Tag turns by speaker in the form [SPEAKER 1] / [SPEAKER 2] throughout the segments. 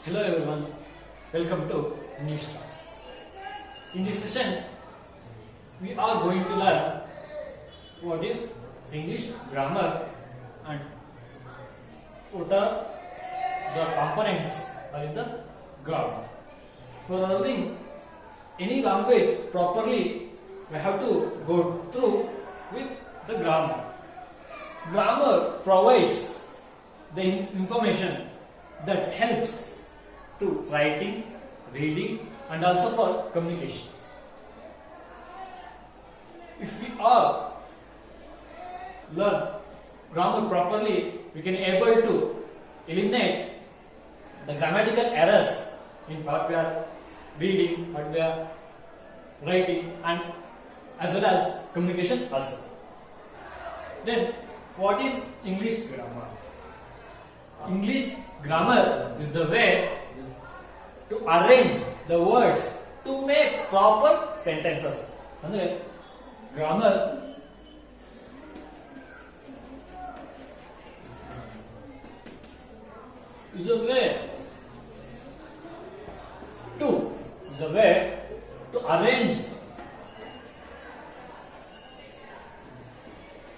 [SPEAKER 1] Hello everyone, welcome to English class. In this session, we are going to learn what is English grammar and what are the components in the grammar. For learning any language properly, we have to go through with the grammar. Grammar provides the information that helps to writing, reading and also for communication. If we all learn grammar properly, we can able to eliminate the grammatical errors in what we are reading, what we are writing and as well as communication also. Then what is English grammar? English grammar is the way to arrange the words to make proper sentences. Andre grammar is a way to arrange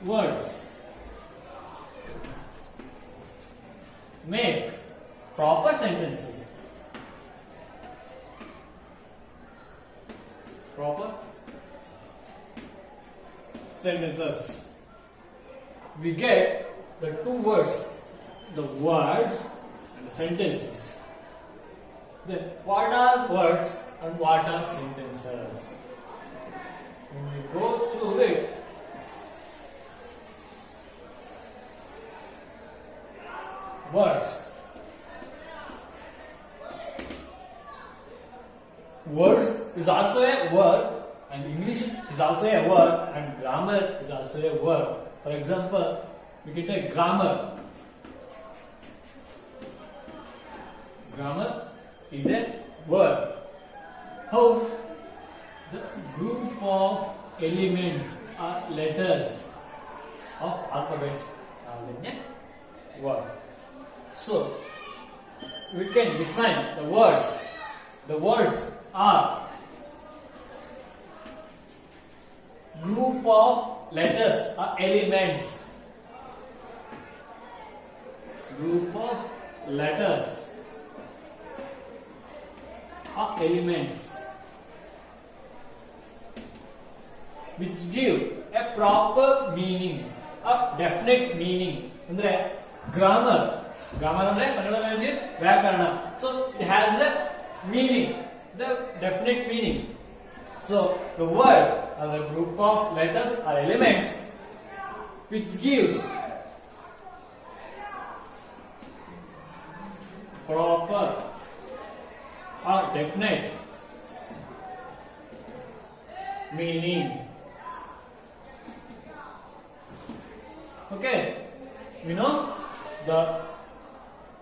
[SPEAKER 1] words, make proper sentences. We get the two words, the words and the sentences. Then what are words and what are sentences? When we go through it, words is also a word and English is also a word and grammar is also a word. For example, we can take grammar. Grammar is a word. How? The group of elements or letters of alphabets are in a word. So, we can define the words. The words are group of letters or elements. Group of letters or elements which give a proper meaning, a definite meaning. Andre grammar andre kannadalli vyakarana. So it has a meaning, it's a definite meaning. So the word as a group of letters or elements which gives proper or definite meaning. Okay, we know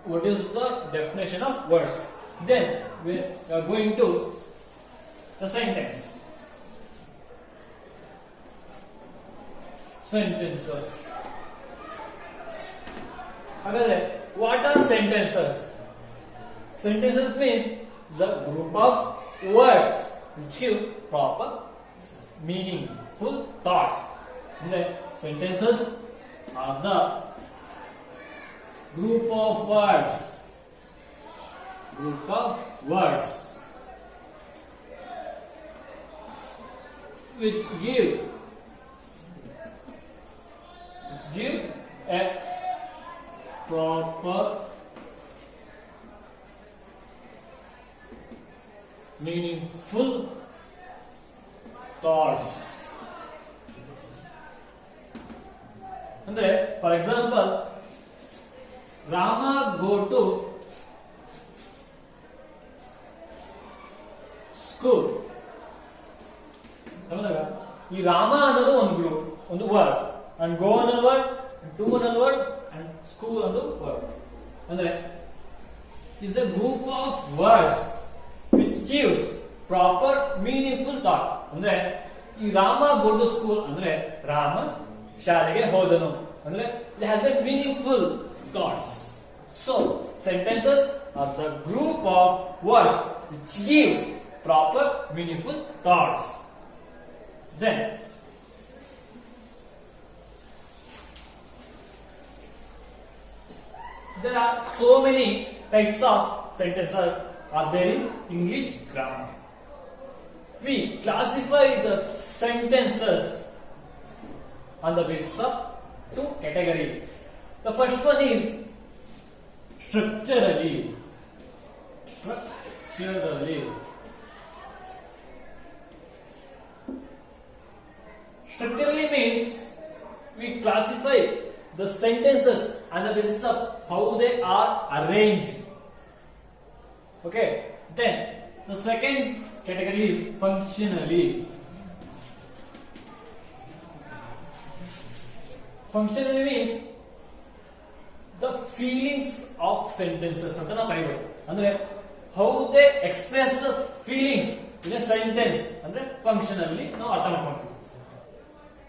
[SPEAKER 1] what is the definition of words. Then we are going to the sentence. Sentences. What are sentences? Sentences means the group of words which give proper meaningful thought. Sentences are the group of words which give a proper meaningful thoughts. Andre, for example, Rama go to school. ಈ ರಾಮ ಅನ್ನೋದು ಒಂದು group, ಒಂದು word, and go ಅನ್ನೋದು word, to ಅನ್ನೋದು word, and school ಅನ್ನೋದು word. ಅಂದ್ರೆ is a group of words which gives proper meaningful thought. ಅಂದ್ರೆ ಈ ರಾಮ ಗೋ ಟು ಸ್ಕೂಲ್ ಅಂದ್ರೆ ರಾಮ ಶಾಲೆಗೆ ಹೋದನು. ಅಂದ್ರೆ it has a meaningful thoughts. So sentences are the group of words which gives proper meaningful thoughts. Then there are so many types of sentences are there in English grammar. We classify the sentences on the basis of two categories. The first one is structurally. Structurally means we classify the sentences on the basis of how they are arranged. Okay. Then the second category is functionally. Functionally means the feelings of sentences. Andre how they express the feelings in a sentence. Andre functionally now artha ಮಾಡ್ಕೊಂತೀವಿ.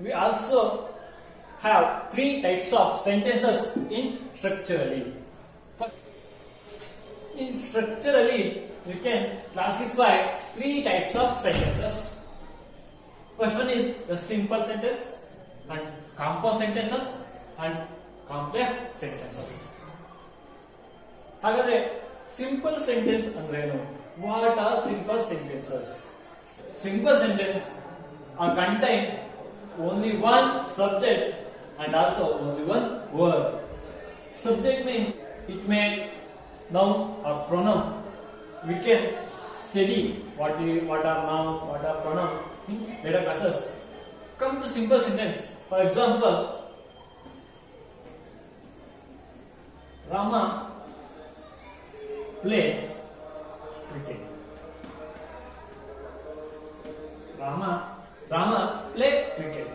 [SPEAKER 1] We also have three types of sentences in structurally. In structurally, we can classify three types of sentences. First one is the simple sentence, and compound sentences, and complex sentences. ಹಾಗಾದ್ರೆ simple sentence ಅಂದ್ರೆ ಏನು? What are simple sentences? Simple sentences are contain only one subject and also only one verb. Subject means it may noun or pronoun. We can study what are noun, what are pronoun in later classes. Come to simple sentence. For example, Rama plays cricket. Rama play cricket.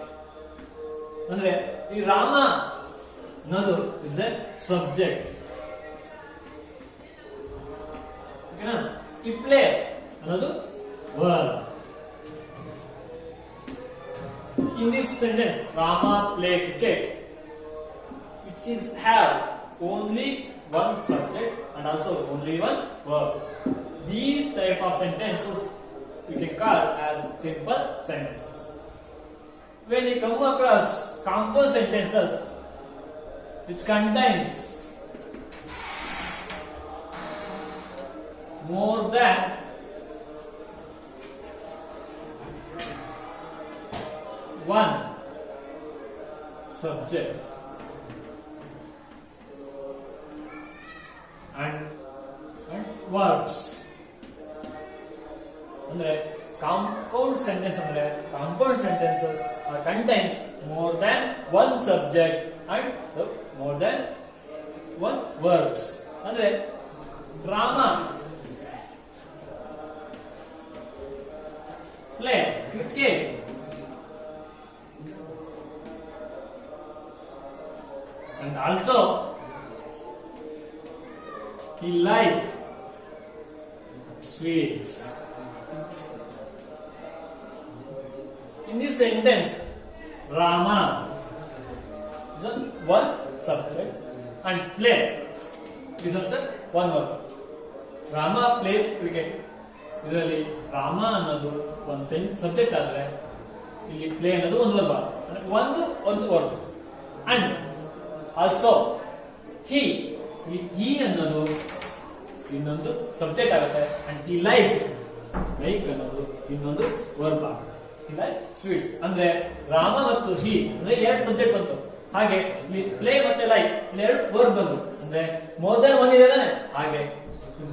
[SPEAKER 1] Andre ಈ ರಾಮ ಅನ್ನೋದು is a subject. ಓಕೆನಾ? ಈ play ಅನ್ನೋದು verb. In this sentence, Rama play cricket, it is have only one subject and also only one verb. These type of sentences we can call as simple sentences. When you come across compound sentences which contains more than one subject and verbs. Andre compound sentences contains more than one subject and more than one verbs. Andre Rama play cricket. And also he like sweets. In this sentence, Rama is one subject and play is also one verb. Rama plays cricket. ಇದರಲ್ಲಿ ರಾಮ ಅನ್ನೋದು ಒಂದು subject ಆದ್ರೆ ಇಲ್ಲಿ play ಅನ್ನೋದು ಒಂದು verb ಒಂದು verb and also he ಅನ್ನೋದು ಇನ್ನೊಂದು ಸಬ್ಜೆಕ್ಟ್ ಆಗುತ್ತೆ ಅಂಡ್ ಈ ಲೈಕ್ ಅನ್ನೋದು ಇನ್ನೊಂದು ವರ್ಬ್ ಆಗುತ್ತೆ. ಸ್ವೀಟ್ಸ್ ಅಂದ್ರೆ ರಾಮ ಮತ್ತು ಹಿ ಅಂದ್ರೆ ಎರಡು ಸಬ್ಜೆಕ್ಟ್ ಬಂತು. ಹಾಗೆ ಇಲ್ಲಿ ಪ್ಲೇ ಮತ್ತೆ ಲೈಕ್ ಇಲ್ಲಿ ಎರಡು ವರ್ಬ್ ಬಂತು. ಅಂದ್ರೆ ಮೋರ್ ದನ್ ಒನ್ ಇದೆ ತಾನೆ, ಹಾಗೆ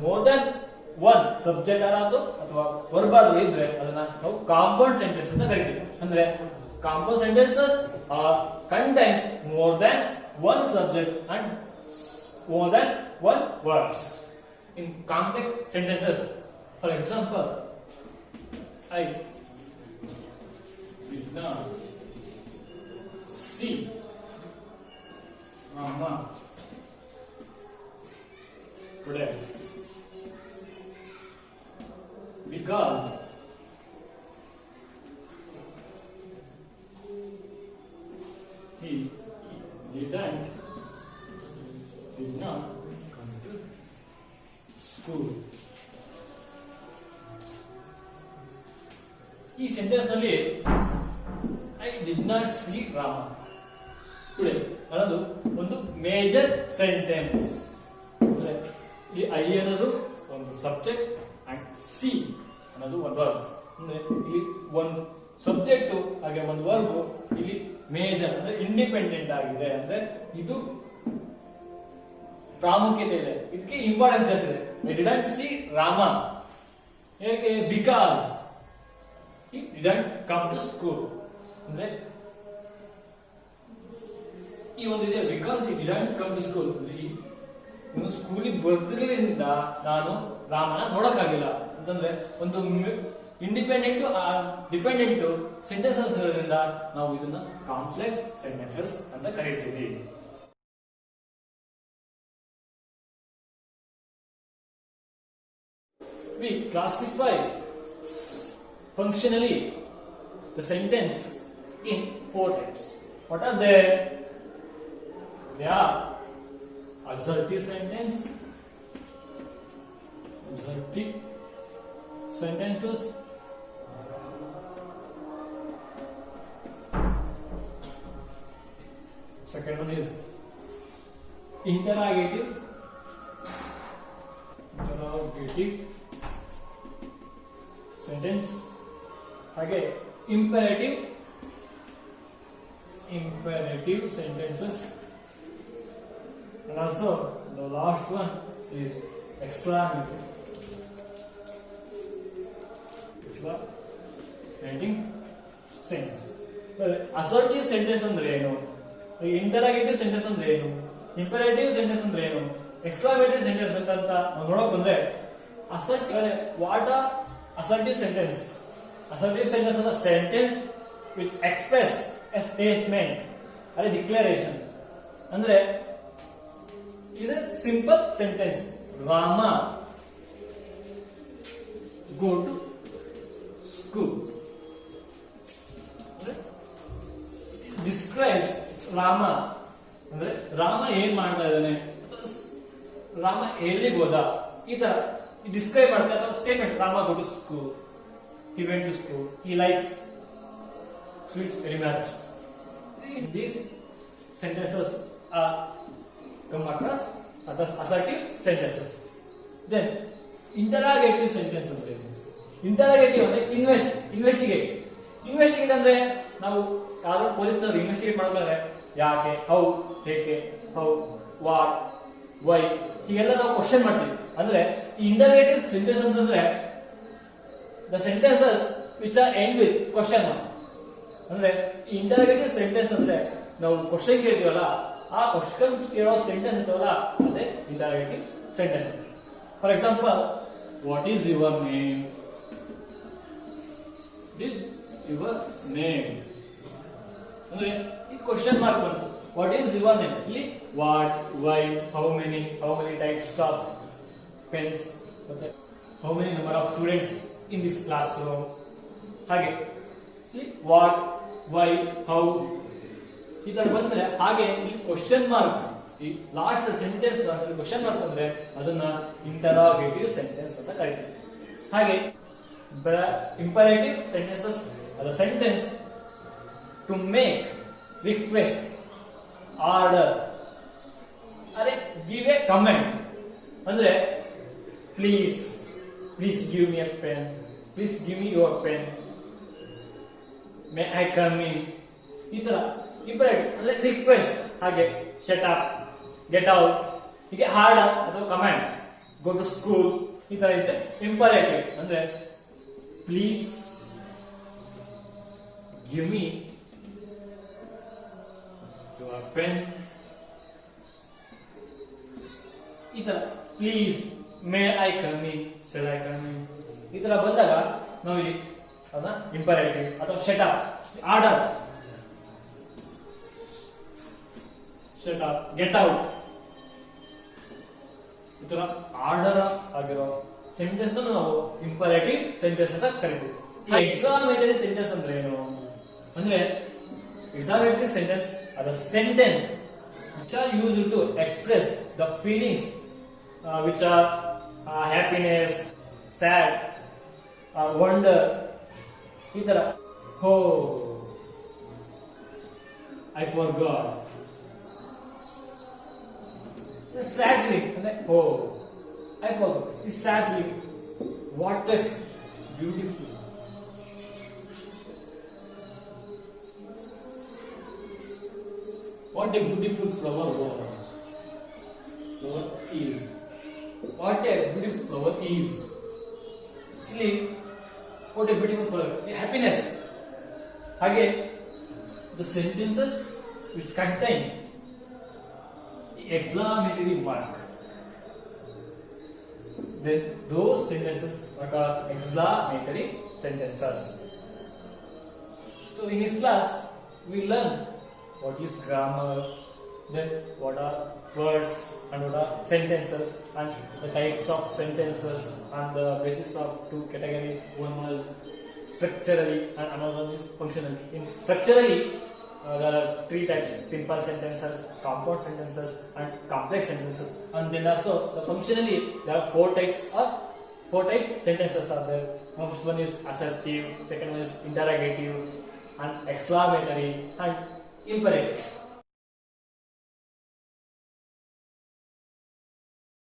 [SPEAKER 1] ಮೋರ್ ದನ್ ಒನ್ ಸಬ್ಜೆಕ್ಟ್ ಆರಾದ್ರು ಅಥವಾ ವರ್ಬ್ ಆದ್ರೂ ಇದ್ರೆ ಅದನ್ನ ನಾವು ಕಾಂಪೌಂಡ್ ಸೆಂಟೆನ್ಸ್ ಅಂತ ಕರಿತೀವಿ. ಅಂದ್ರೆ compound sentences are contains more than one subject and more than one verbs. In complex sentences, for example, I did not see Rama today because he did not come to school. ಈ sentence ನಲ್ಲಿ I did not C Rama today ಅನ್ನೋದು ಒಂದು major sentence. ಈ I ಅನ್ನೋದು ಒಂದು subject and C ಅನ್ನೋದು ಒಂದು verb. ಅಂದ್ರೆ ಇಲ್ಲಿ ಒಂದು ಸಬ್ಜೆಕ್ಟ್ ಹಾಗೆ ಒಂದು ವರ್ಬ್ ಇಲ್ಲಿ ಮೇಜರ್ ಅಂದ್ರೆ ಇಂಡಿಪೆಂಡೆಂಟ್ ಆಗಿದೆ. ಅಂದ್ರೆ ಇದು ಪ್ರಾಮುಖ್ಯತೆ ಇದೆ, ಇದಕ್ಕೆ ಇಂಪಾರ್ಟೆನ್ಸ್ ಜಾಸ್ತಿ ಇದೆ. ಐ ಡಿಡಂಟ್ ಸಿ ರಾಮ ಹೇಗೆ because he didn't come to school. ಅಂದ್ರೆ ಈ ಒಂದು ಇದೆ because he didn't come to school. ಇವನು ಸ್ಕೂಲಿಗೆ ಬರ್ದಿರಲಿಂದ ನಾನು ರಾಮನ ನೋಡಕ್ಕಾಗಿಲ್ಲ ಅಂತಂದ್ರೆ ಒಂದು ಇಂಡಿಪೆಂಡೆಂಟ್ ಡಿಪೆಂಡೆಂಟ್ ಸೆಂಟೆನ್ಸಸ್ ಇರೋದ್ರಿಂದ ನಾವು ಇದನ್ನ ಕಾಂಪ್ಲೆಕ್ಸ್ ಸೆಂಟೆನ್ಸಸ್ ಅಂತ ಕರೀತೀವಿ. We classify functionally the sentence in 4 types. What are they? They are assertive sentence, assertive sentences, second one is interrogative sentence, again imperative sentences, and also the last one is exclamative sentence. Assertive sentence ಅಂದ್ರೆ ಏನು, interrogative sentence ಅಂದ್ರೆ ಏನು, imperative sentence ಅಂದ್ರೆ ಏನು, ಎಕ್ಸ್ಕ್ಲಾಮೇಟರಿ sentence ಅಂತ ನೋಡಕ್ ಬಂದ್ರೆ what are assertive sentence? Assertive sentence is a sentence which express a statement or a declaration. Andre is a simple sentence. Rama go to school. It describes Rama. Andre Rama ಏನು ಮಾಡ್ತಾ ಇದ್ದಾನೆ, ರಾಮ ಎಲ್ಲಿಗೆ ಹೋದ, ಈ ತರ describe ಮಾಡ್ತಾ statement. Rama go to school, he went to school, he likes sweets very much. These sentences are come across as assertive sentences. Then interrogative sentence ಅಂದ್ರೆ interrogative ಅಂದ್ರೆ investigate ಅಂದ್ರೆ ನಾವು ಯಾವ್ದಾದ್ರು ಪೊಲೀಸ್ನವರು ಇನ್ವೆಸ್ಟಿಗೇಟ್ ಮಾಡ್ಬೇಕಾದ್ರೆ ಯಾಕೆ, ಹೌ, ಹೇಗೆ, ಹೌ, ವಾಟ್, ವೈ ಹೀಗೆಲ್ಲ ನಾವು ಕ್ವಶನ್ ಮಾಡ್ತೀವಿ. ಅಂದ್ರೆ ಇಂಟರ್ರೋಗೇಟಿವ್ ಸೆಂಟೆನ್ಸ್ ಅಂತಂದ್ರೆ the sentences which R and with question mark. ಅಂದ್ರೆ ಇಂಟರ್ರೋಗೇಟಿವ್ ಸೆಂಟೆನ್ಸ್ ಅಂದ್ರೆ ನಾವು ಕ್ವಶನ್ ಕೇಳ್ತೀವಲ್ಲ, ಆ ಕ್ವಶನ್ ಕೇಳೋ ಸೆಂಟೆನ್ಸ್ ಇರ್ತಾವಲ್ಲ ಅದೇ interrogative sentence. For example, what is your name, is your name ಅಂದ್ರೆ ಈ ಕ್ವಶನ್ ಮಾರ್ಕ್ ಬಂತು. ವಾಟ್ ಈಸ್ ಯುವರ್ ನೇಮ್, ಇಲ್ಲಿ what, why, how many types of pens, ಮತ್ತೆ how many number of students in this class room. ಹಾಗೆ what, why, how ಈ ತರ ಬಂದ್ರೆ ಹಾಗೆ ಈ ಕ್ವಶನ್ ಮಾರ್ಕ್ ಈ ಲಾಸ್ಟ್ ಸೆಂಟೆನ್ಸ್ ಕ್ವಶನ್ ಮಾರ್ಕ್ ಬಂದ್ರೆ ಅದನ್ನ ಇಂಟರಾಗೇಟಿವ್ ಸೆಂಟೆನ್ಸ್ ಅಂತ ಕರೀತೀವಿ. ಹಾಗೆ imperative sentences the sentence to make request, order, ಅರೆ ಗಿವ್ ಎ ಕಮೆಂಟ್. ಅಂದ್ರೆ please give me a pen, please give me your pen, may I come in, ಈ ತರ imperative ಅಂದ್ರೆ ರಿಕ್ವೆಸ್ಟ್. ಹಾಗೆ ಶಟ್ ಅಪ್, ಗೆಟ್ ಔಟ್, ಹೀಗೆ order ಅಥವಾ comment, go to school ಈ ತರ ಇದೆ. ಇಂಪರೇಟಿವ್ ಅಂದ್ರೆ please give me your pen, ಈ ತರ please may I come in, shall I come in ಈ ತರ ಬಂದಾಗ ನಾವು ಇಲ್ಲಿ ಅದನ್ನ ಇಂಪರೇಟಿವ್ ಅಥವಾ shut up, order, shut up, get out ಈ ತರ ಆರ್ಡರ್ ಆಗಿರೋ ಸೆಂಟೆನ್ಸ್ ನಾವು ಇಂಪರೇಟಿವ್ ಸೆಂಟೆನ್ಸ್ ಅಂತ ಕರಿತೀವಿ. ಎಕ್ಸಾಮೇಟರಿ ಸೆಂಟೆನ್ಸ್ ಅಂದ್ರೆ ಏನು ಅಂದ್ರೆ examinatory sentence are the sentence which are used to express the feelings which are happiness, sad, wonder, ಈ ತರ ಹೋ I forgot. The sad feeling ಅಂದ್ರೆ oh I forgot. The sad feeling. What a beautiful. What a beautiful flower was. Flower is. What a beautiful flower is. ಇಲ್ಲಿ what a beautiful flower. Happiness. Again, the sentences which contains the exclamatory mark. Then those sentences are called exclamatory sentences. So in this class, we learn what is grammar, then what are words and what are sentences, and the types of sentences and the basis of two categories. One was structurally and another one is functionally. In structurally, there are three types: simple sentences, compound sentences, and complex sentences. And then also the functionally, there are four types sentences are there. First one is assertive, second one is interrogative, and exclamatory and imperative.